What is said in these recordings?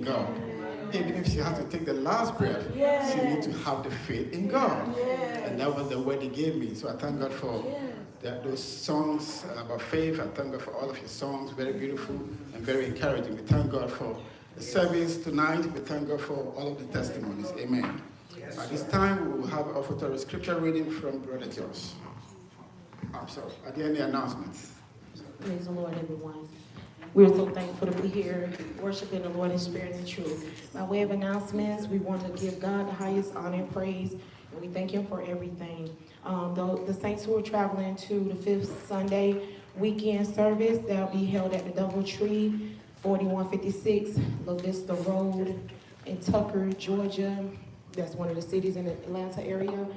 God. Even if she has to take the last breath, she needs to have the faith in God. And that was the word He gave me. So I thank God for those songs about faith. I thank God for all of your songs, very beautiful and very encouraging. We thank God for the service tonight. We thank God for all of the testimonies. Amen. At this time, we will have a photo scripture reading from Brother Josh. I'm sorry. Are there any announcements? Praise the Lord, everyone. We're so thankful to be here, worshiping the Lord in spirit and truth. By way of announcements, we want to give God the highest honor and praise, and we thank Him for everything. The saints who are traveling to the 5th Sunday weekend service, that'll be held at the Doubletree, 4156 La Vista Road in Tucker, Georgia. That's one of the cities in the Atlanta area.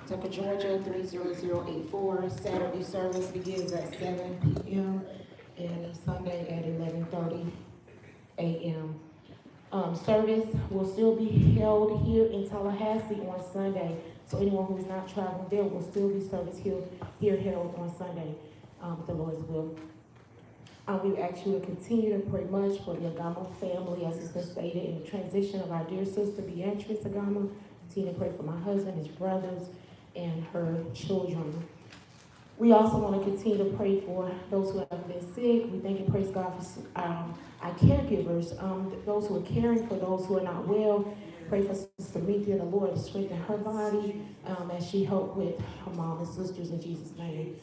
Tucker, Georgia, 30084. Saturday service begins at 7 p.m. and Sunday at 11:30 a.m. Service will still be held here in Tallahassee on Sunday. So anyone who is not traveling there will still be service here held on Sunday, with the Lord's will. We ask you to continue to pray much for the Agama family, as has been stated, in the transition of our dear sister Beatrice Agama. Continue to pray for my husband, his brothers, and her children. We also want to continue to pray for those who have been sick. We thank and praise God for our caregivers, those who are caring for those who are not well. Pray for Sister Methea, the Lord to strengthen her body as she helped with her mom and sisters in Jesus' name.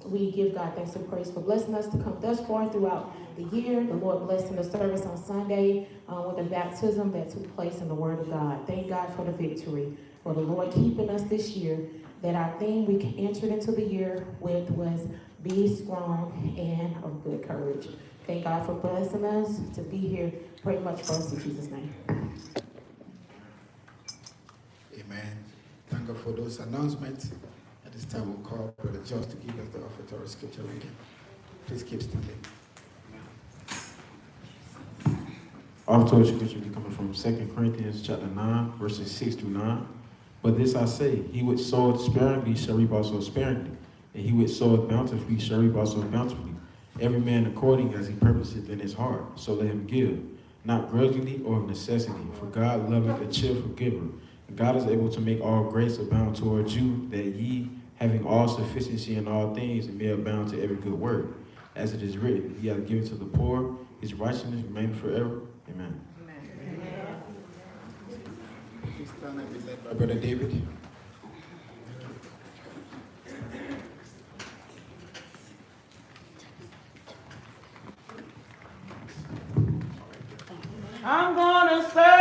We give God thanks and praise for blessing us to come thus far throughout the year. The Lord blessing the service on Sunday with the baptism that took place in the Word of God. Thank God for the victory, for the Lord keeping us this year. That our theme we entered into the year with was be strong and of good courage. Thank God for blessing us to be here. Pray much for us in Jesus' name. Amen. Thank God for those announcements. At this time, we'll call Brother Josh to give us the offertory scripture reading. Please keep standing. Offertory scripture will be coming from 2 Corinthians chapter 9, verses 6 through 9. But this I say, he which soweth sparingly shall reap also sparingly, and he which soweth bountifully shall reap also bountifully. Every man according as he purposeth in his heart, so let him give, not grudgingly or of necessity, for God loveth a cheerful giver. And God is able to make all grace abound towards you, that ye, having all sufficiency in all things, may abound to every good work. As it is written, he hath given to the poor, his righteousness remaineth forever. Amen. Please stand and be led by Brother David. I'm gonna serve